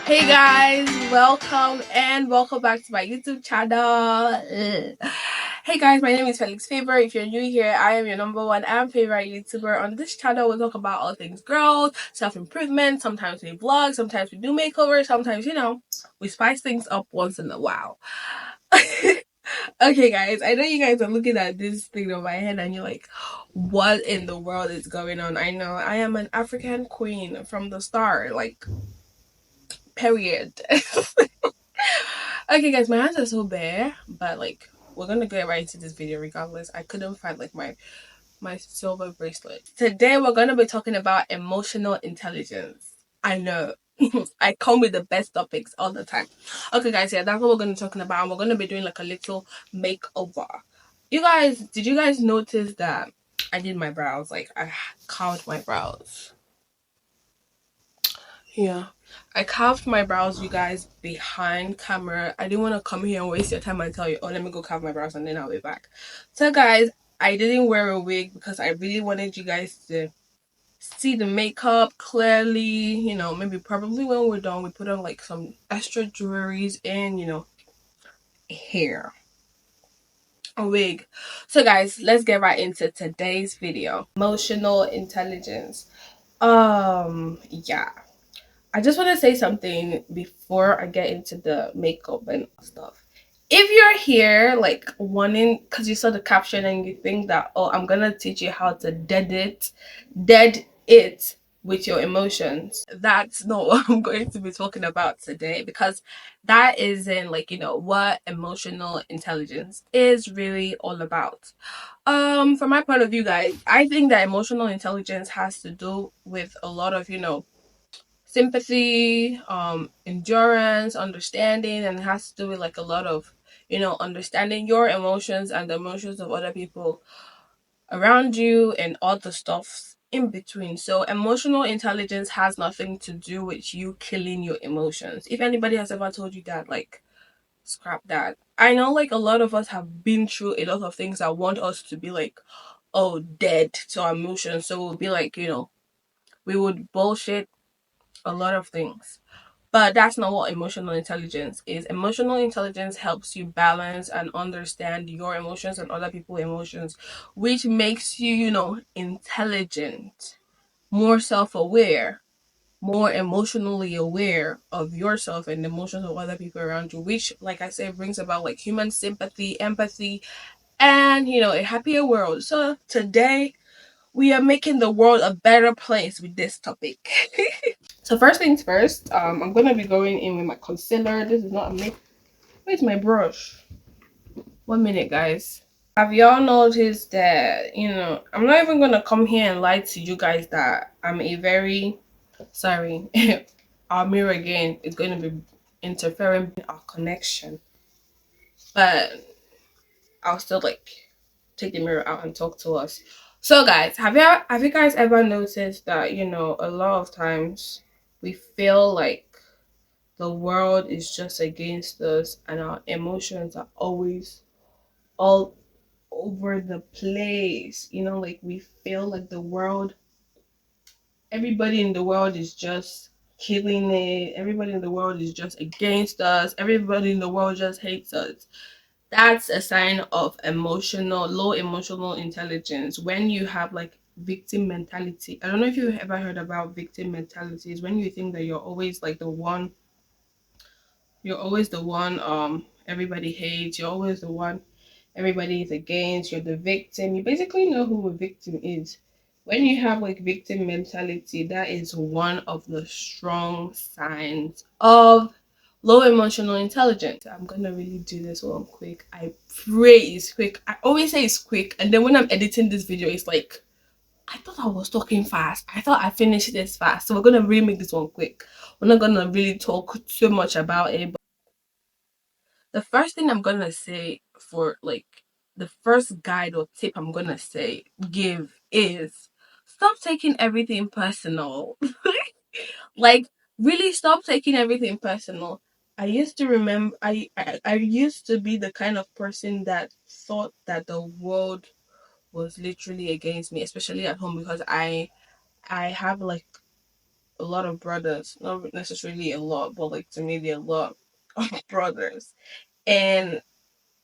Hey guys, welcome back to my YouTube channel. Hey guys, my name is Felix Faber. If you're new here, I am your number one and favorite YouTuber. On this channel, we talk about all things growth, self-improvement. Sometimes we vlog, sometimes we do makeovers, sometimes, we spice things up once in a while. Okay guys, I know you guys are looking at this thing on my head and you're like, what in the world is going on? I know I am an African queen from the start, like, period. Okay guys, my hands are so bare, but like we're gonna get right into this video regardless. I couldn't find like my silver bracelet. Today we're gonna be talking about emotional intelligence. I know. I come with the best topics all the time. Okay guys, yeah, that's what we're gonna be talking about, and we're gonna be doing like a little makeover. Did you guys notice that I did my brows? Like I carved my brows. Yeah. I carved my brows, you guys, behind camera. I didn't want to come here and waste your time and tell you, oh, let me go carve my brows and then I'll be back. So, guys, I didn't wear a wig because I really wanted you guys to see the makeup clearly. Maybe probably when we're done, we put on like some extra jewelries and, hair. A wig. So, guys, let's get right into today's video. Emotional intelligence. Yeah. I just want to say something before I get into the makeup and stuff. If you're here, like, wanting, because you saw the caption and you think that, oh, I'm gonna teach you how to dead it with your emotions, that's not what I'm going to be talking about today, because that isn't, like, what emotional intelligence is really all about. From my point of view, guys, I think that emotional intelligence has to do with a lot of, sympathy, endurance, understanding, and it has to do with like a lot of, understanding your emotions and the emotions of other people around you and all the stuff in between. So emotional intelligence has nothing to do with you killing your emotions. If anybody has ever told you that, like, scrap that. I know like a lot of us have been through a lot of things that want us to be like, oh, dead to our emotions. So we'll be like, we would bullshit a lot of things. But that's not what emotional intelligence is. Emotional intelligence helps you balance and understand your emotions and other people's emotions, which makes you, intelligent, more self aware, more emotionally aware of yourself and the emotions of other people around you, which, like I said, brings about like human sympathy, empathy, and, a happier world. So today, we are making the world a better place with this topic. So first things first, I'm gonna be going in with my concealer. This is not a make. Where's my brush? 1 minute, guys. Have y'all noticed that, I'm not even gonna come here and lie to you guys that I'm a very sorry. Our mirror again is going to be interfering in our connection, but I'll still like take the mirror out and talk to us. So guys, have you guys ever noticed that, a lot of times we feel like the world is just against us and our emotions are always all over the place? Like we feel like everybody in the world is just killing it, everybody in the world is just against us, everybody in the world just hates us. That's a sign of low emotional intelligence. When you have like victim mentality, I don't know if you've ever heard about victim mentality. Is when you think that you're always the one everybody hates, you're always the one everybody is against, you're the victim. You basically know who a victim is. When you have like victim mentality, that is one of the strong signs of low emotional intelligence. I'm gonna really do this one quick. I pray it's quick. I always say it's quick, and then when I'm editing this video, it's like, I thought I was talking fast. I thought I finished this fast. So we're gonna really make this one quick. We're not gonna really talk too much about it. The first thing I'm gonna say, for like, the first guide or tip I'm gonna say give is, stop taking everything personal. Like, really stop taking everything personal. I used to remember I used to be the kind of person that thought that the world was literally against me, especially at home, because I have like a lot of brothers, not necessarily a lot, but like to me, there are a lot of brothers, and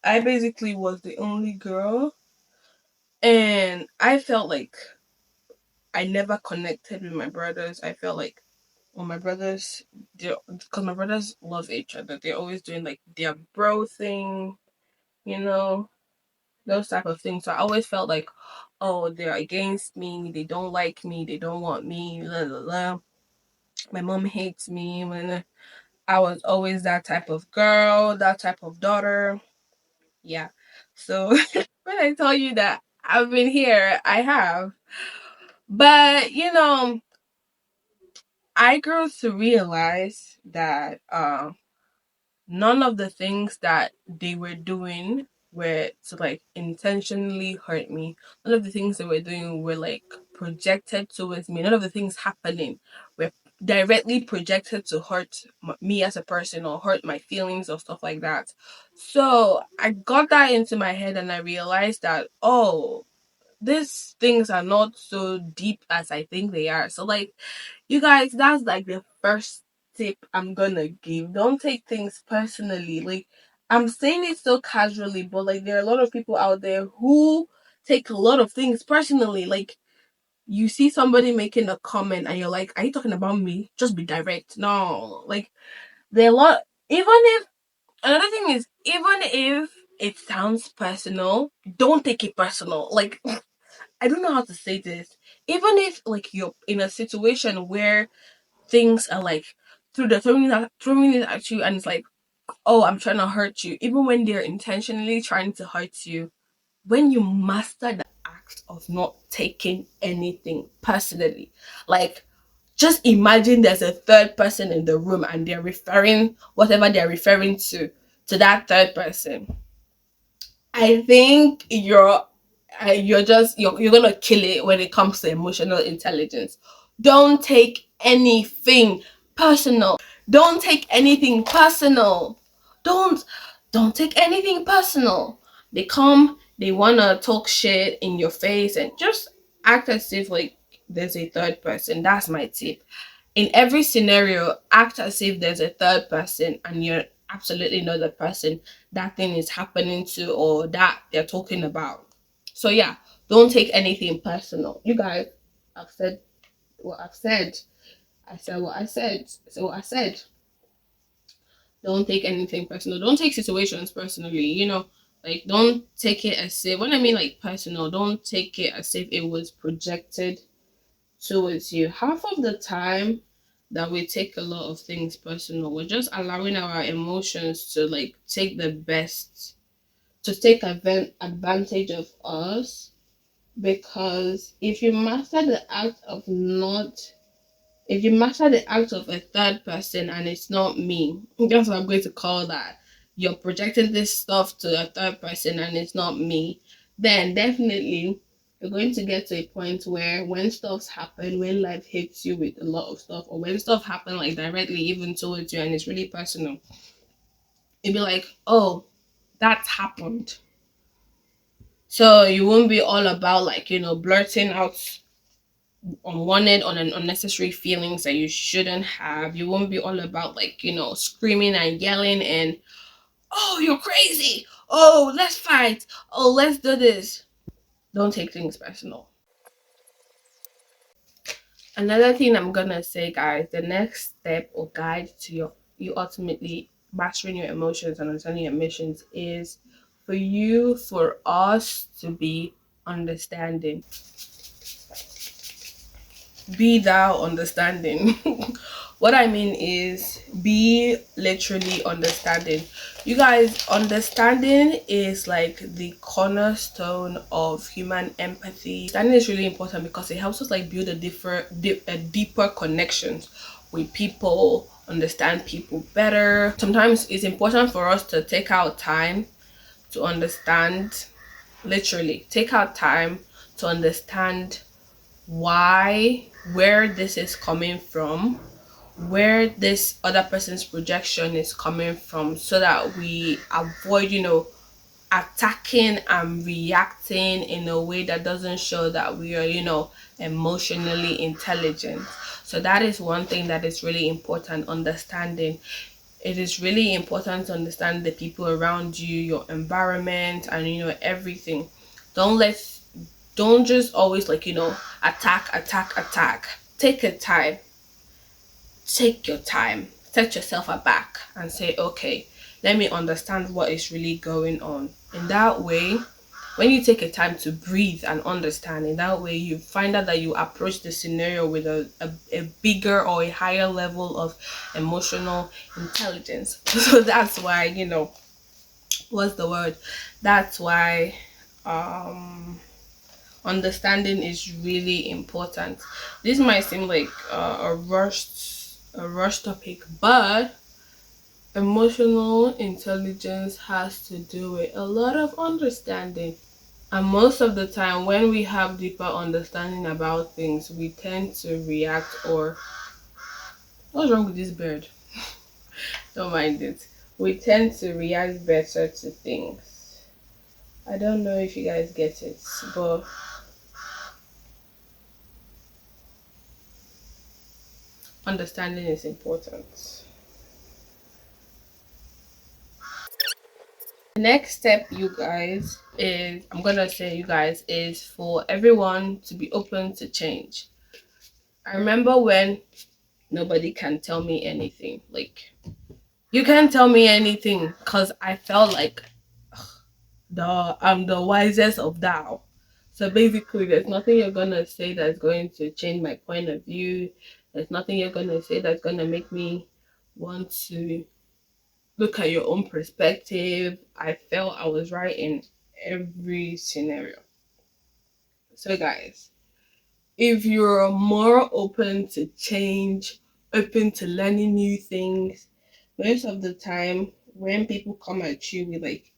I basically was the only girl, and I felt like I never connected with my brothers. I felt like, well, my brothers, because my brothers love each other. They're always doing like their bro thing, you know, those type of things. So I always felt like, oh, they're against me. They don't like me. They don't want me. Blah, blah, blah. My mom hates me. When I was always that type of girl, that type of daughter. Yeah. So when I tell you that I've been here, I have. But I grew to realize that none of the things that they were doing were to like intentionally hurt me. None of the things they were doing were like projected towards me. None of the things happening were directly projected to hurt me as a person or hurt my feelings or stuff like that. So I got that into my head and I realized that, oh, these things are not so deep as I think they are. So like, you guys, that's like the first tip I'm gonna give. Don't take things personally. Like, I'm saying it so casually, but like there are a lot of people out there who take a lot of things personally. Like, you see somebody making a comment and you're like, are you talking about me? Just be direct. No. Like, there are a lot, even if another thing is, even if it sounds personal, don't take it personal. Like, I don't know how to say this. Even if like you're in a situation where things are like through the throwing it at you, and it's like, oh, I'm trying to hurt you, even when they're intentionally trying to hurt you, when you master the act of not taking anything personally, like, just imagine there's a third person in the room and they're referring whatever they're referring to that third person. I think you're gonna kill it when it comes to emotional intelligence. Don't take anything personal. Don't take anything personal. Don't don't take anything personal. They come, they wanna talk shit in your face and just act as if like there's a third person. That's my tip. In every scenario, act as if there's a third person and you're absolutely not the person that thing is happening to or that they're talking about. So yeah, don't take anything personal. You guys, I've said what I've said. I said what I said. So what I said. Don't take anything personal. Don't take situations personally. Like, don't take it as if, when I mean like personal, don't take it as if it was projected towards you. Half of the time that we take a lot of things personal, we're just allowing our emotions to like take the best, to take advantage of us. Because if you master the act of a third person and it's not me, that's what I'm going to call that. You're projecting this stuff to a third person and it's not me, then definitely you're going to get to a point where when stuffs happen, when life hits you with a lot of stuff, or when stuff happen like directly even towards you and it's really personal, you'll be like, oh, that's happened. So you won't be all about like, blurting out unwanted on an unnecessary feelings that you shouldn't have. You won't be all about like, screaming and yelling and, oh, you're crazy, oh, let's fight, oh, let's do this. Don't take things personal. Another thing I'm gonna say, guys, the next step or guide to you ultimately mastering your emotions and understanding your emotions is for us to be understanding. Be thou understanding. What I mean is, be literally understanding. You guys, understanding is like the cornerstone of human empathy. Understanding is really important because it helps us like build a deeper connections with people, understand people better. Sometimes it's important for us to take out time to understand, literally take out time to understand why, where this is coming from, where this other person's projection is coming from, so that we avoid, attacking and reacting in a way that doesn't show that we are, emotionally intelligent. So that is one thing that is really important understanding. It is really important to understand the people around you, your environment, and everything. Don't let don't just always attack, attack, attack. Take a time. Take your time. Set yourself aback and say, okay, let me understand what is really going on. In that way, when you take a time to breathe and understand, in that way you find out that you approach the scenario with a bigger or a higher level of emotional intelligence. So that's why, what's the word? That's why understanding is really important. This might seem like a rushed topic, but emotional intelligence has to do with a lot of understanding. And most of the time, when we have deeper understanding about things, we tend to react or what's wrong with this bird? Don't mind it. We tend to react better to things. I don't know if you guys get it, but understanding is important. The next step, I'm gonna say, you guys, is for everyone to be open to change. I remember when nobody can tell me anything. Like, you can't tell me anything because I felt like I'm the wisest of thou. So basically, there's nothing you're gonna say that's going to change my point of view. There's nothing you're gonna say that's gonna make me want to look at your own perspective. I felt I was right in every scenario. So guys, if you're more open to change, open to learning new things, most of the time when people come at you with like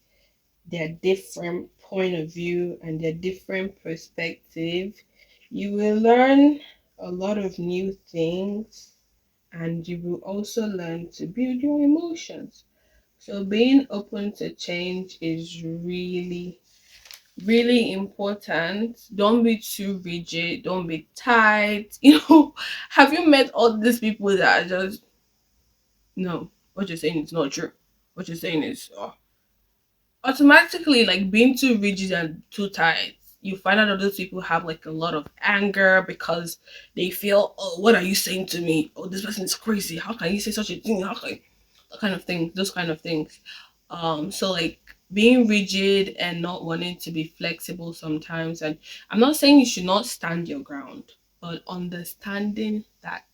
their different point of view and their different perspective, you will learn a lot of new things, and you will also learn to build your emotions. So being open to change is really, really important. Don't be too rigid, don't be tight. Have you met all these people that are just, no, what you're saying is not true. What you're saying is, automatically, like, being too rigid and too tight, you find out that those people have like a lot of anger because they feel, oh, what are you saying to me? Oh, this person is crazy. How can you say such a thing? How can that kind of thing, those kind of things. So like being rigid and not wanting to be flexible sometimes. And I'm not saying you should not stand your ground, but understanding that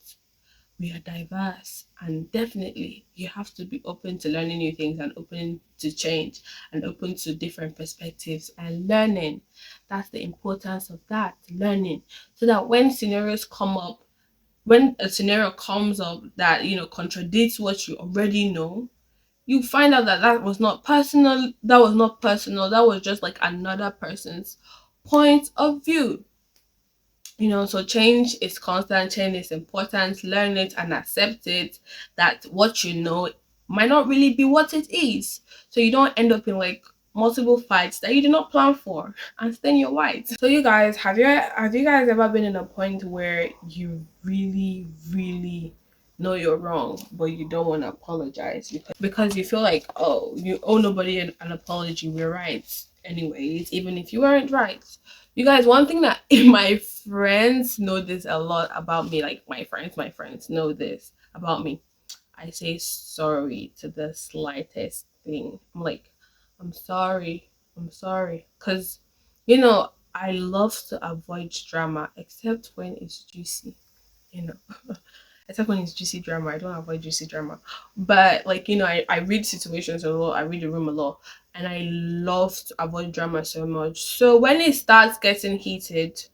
we are diverse, and definitely you have to be open to learning new things and open to change and open to different perspectives and learning. That's the importance of that, learning, so that when a scenario comes up that contradicts what you already know, you find out that that was just like another person's point of view. So change is constant, change is important. Learn it and accept it, that what you know might not really be what it is, so you don't end up in like multiple fights that you did not plan for and stain your white. So you guys, have you guys ever been in a point where you really, really know you're wrong, but you don't want to apologize because you feel like, oh, you owe nobody an apology, we're right anyways, even if you weren't right. You guys, one thing that my friends know this a lot about me, like my friends know this about me. I say sorry to the slightest thing. I'm like, I'm sorry, I'm sorry. Because, I love to avoid drama except when it's juicy, you know. Except when it's juicy drama. I don't avoid juicy drama. But like, I read situations a lot, I read the room a lot, and I love to avoid drama so much. So when it starts getting heated,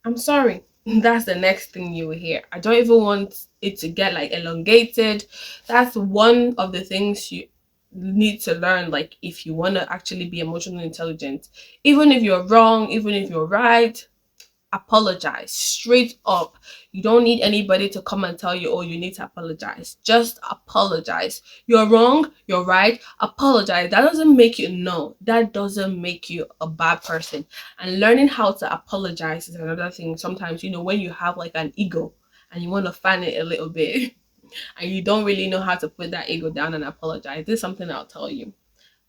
I'm sorry. That's the next thing you will hear. I don't even want it to get like elongated. That's one of the things you need to learn, like if you want to actually be emotionally intelligent. Even if you're wrong, even if you're right, apologize straight up. You don't need anybody to come and tell you, oh, you need to apologize. Just apologize. You're wrong, you're right, apologize. That doesn't make you, no, that doesn't make you a bad person. And learning how to apologize is another thing. Sometimes, when you have like an ego and you want to fan it a little bit and you don't really know how to put that ego down and apologize, this is something I'll tell you.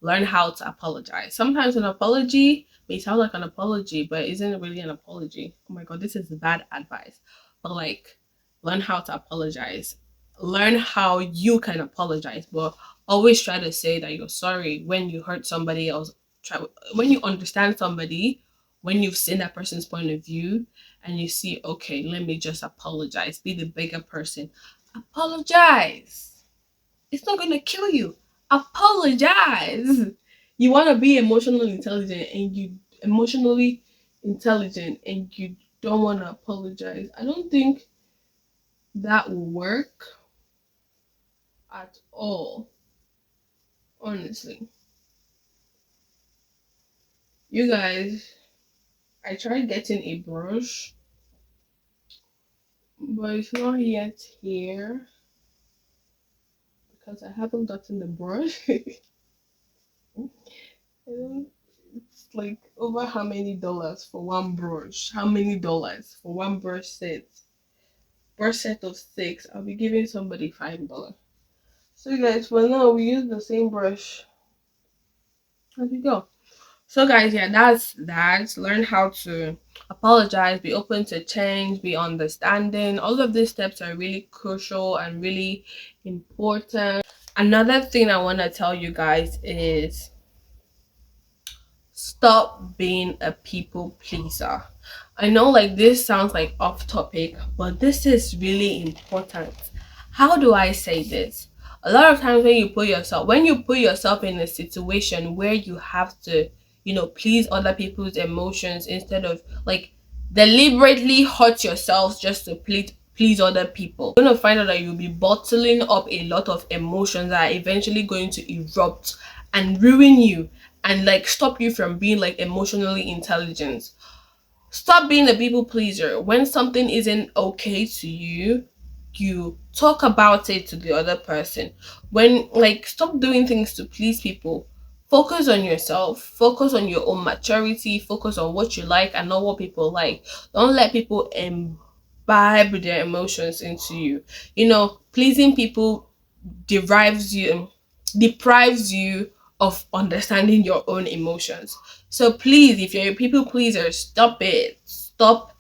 Learn how to apologize. Sometimes an apology may sound like an apology, but isn't really an apology. Oh my god, this is bad advice. But like, learn how to apologize. Learn how you can apologize, but always try to say that you're sorry when you hurt somebody else. When you understand somebody, when you've seen that person's point of view, and you see, okay, let me just apologize. Be the bigger person. Apologize. It's not gonna kill you. Apologize. You want to be emotionally intelligent and you don't want to apologize. I don't think that will work at all. Honestly. You guys, I tried getting a brush, but it's not yet here because I haven't gotten the brush. It's like over how many dollars for one brush? How many dollars for one brush set? Brush set of 6. I'll be giving somebody $5. So guys, for now we use the same brush. There we go. So guys, yeah, that's that. Learn how to apologize, be open to change, be understanding. All of these steps are really crucial and really important. Another thing I want to tell you guys is stop being a people pleaser. I know like this sounds like off topic, but this is really important. How do I say this? A lot of times when you put yourself in a situation where you have to, please other people's emotions instead of like deliberately hurt yourself just to please other people, you're gonna find out that you'll be bottling up a lot of emotions that are eventually going to erupt and ruin you and like stop you from being like emotionally intelligent. Stop being a people pleaser. When something isn't okay to you, you talk about it to the other person. When like stop doing things to please people. Focus on yourself, focus on your own maturity, focus on what you like and not what people like. Don't let people imbibe their emotions into you. Pleasing people deprives you of understanding your own emotions. So please, if you're a people pleaser, stop it. Stop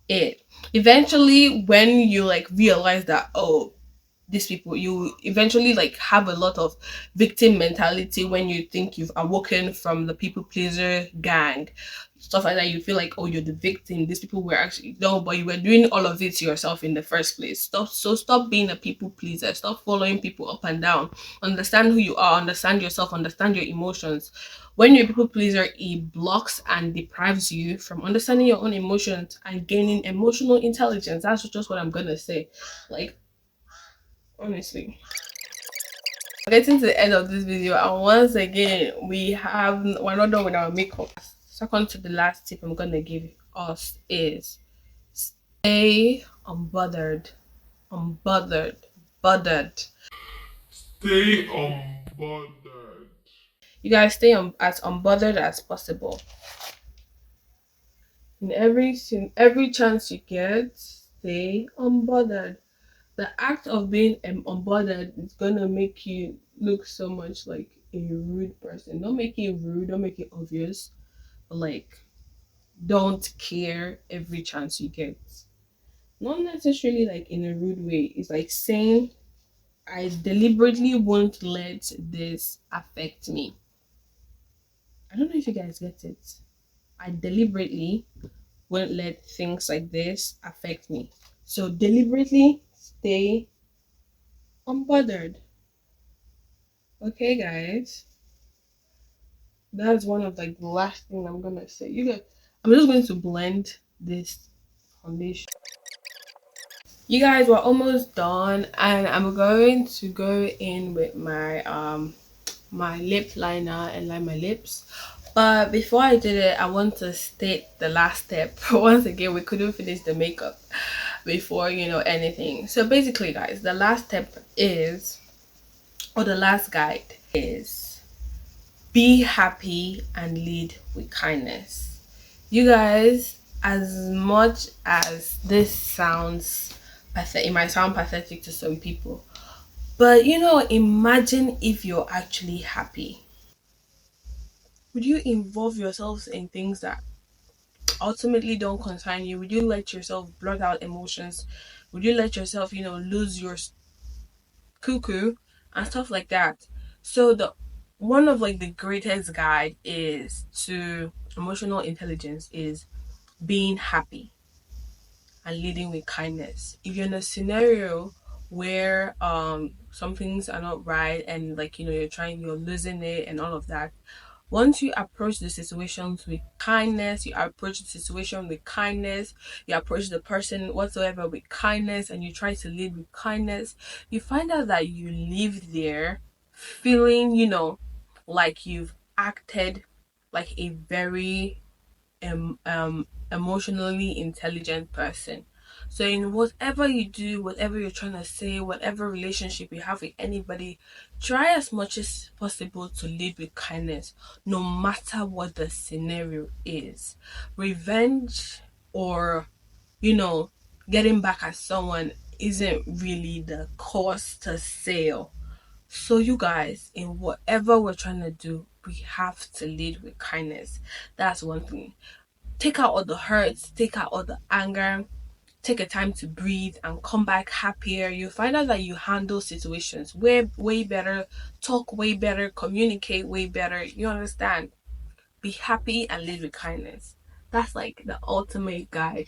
it. Eventually, when you like realize that, oh, these people, you eventually like have a lot of victim mentality when you think you've awoken from the people pleaser gang, stuff like that. You feel like, oh, you're the victim, these people were actually, no, but you were doing all of it to yourself in the first place. Stop being a people pleaser. Stop following people up and down. Understand who you are, understand yourself, understand your emotions. When you're a people pleaser, it blocks and deprives you from understanding your own emotions and gaining emotional intelligence. That's just what I'm gonna say. Like, honestly, getting to the end of this video, and once again we're not done with our makeup. Second to the last tip I'm gonna give us is stay unbothered. Unbothered. Stay unbothered. You guys stay as unbothered as possible. In every chance you get, stay unbothered. The act of being unbothered is gonna make you look so much like a rude person. Don't make it rude, don't make it obvious, but like don't care every chance you get. Not necessarily like in a rude way. It's like saying, I deliberately won't let this affect me. I don't know if you guys get it. I deliberately won't let things like this affect me. So deliberately stay unbothered. Okay, guys, that's one of like the last thing I'm gonna say. I'm just going to blend this foundation. You guys, we're almost done, and I'm going to go in with my my lip liner and line my lips. But before I did it, I want to state the last step. Once again, we couldn't finish the makeup before anything. So basically, guys, the last step is, or the last guide is, be happy and lead with kindness. You guys, as much as this sounds pathetic, it might sound pathetic to some people, but imagine if you're actually happy. Would you involve yourselves in things that ultimately don't concern you? Would you let yourself blurt out emotions? Would you let yourself, lose your cuckoo and stuff like that? So the one of like the greatest guide is to emotional intelligence is being happy and leading with kindness. If you're in a scenario where some things are not right, and like you're losing it and all of that, once you approach the situations with kindness, you approach the situation with kindness, you approach the person whatsoever with kindness, and you try to lead with kindness, you find out that you leave there feeling, like you've acted like a very emotionally intelligent person. So in whatever you do, whatever you're trying to say, whatever relationship you have with anybody, try as much as possible to lead with kindness, no matter what the scenario is. Revenge or you know getting back at someone isn't really the cost to sale. So you guys, in whatever we're trying to do, we have to lead with kindness. That's one thing. Take out all the hurts, take out all the anger, take a time to breathe and come back happier. You find out that you handle situations way better, talk way better, communicate way better. You understand? Be happy and live with kindness. That's like the ultimate guide.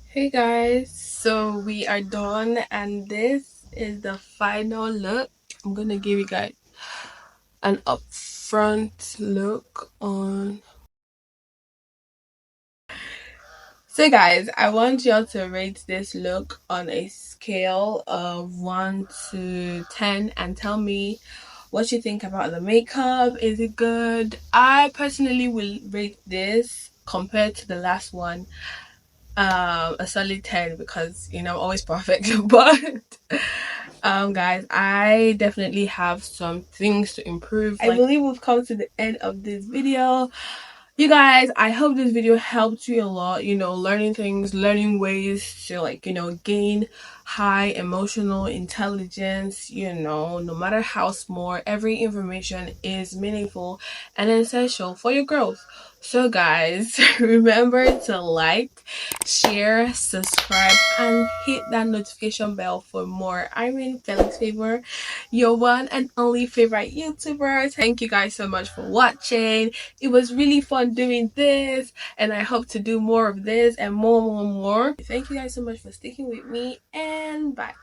Hey guys, so we are done, and this is the final look. I'm gonna give you guys an upfront look on. So guys, I want y'all to rate this look on a scale of 1 to 10 and tell me what you think about the makeup. Is it good? I personally will rate this compared to the last one a solid 10 because I'm always perfect. But guys, I definitely have some things to improve. I believe we've come to the end of this video. You guys, I hope this video helped you a lot, learning things, learning ways to gain high emotional intelligence. No matter how small, every information is meaningful and essential for your growth. So guys, remember to like, share, subscribe, and hit that notification bell for more. I'm in Felix Favor, your one and only favorite YouTuber. Thank you guys so much for watching. It was really fun doing this, and I hope to do more of this and more. Thank you guys so much for sticking with me, and bye.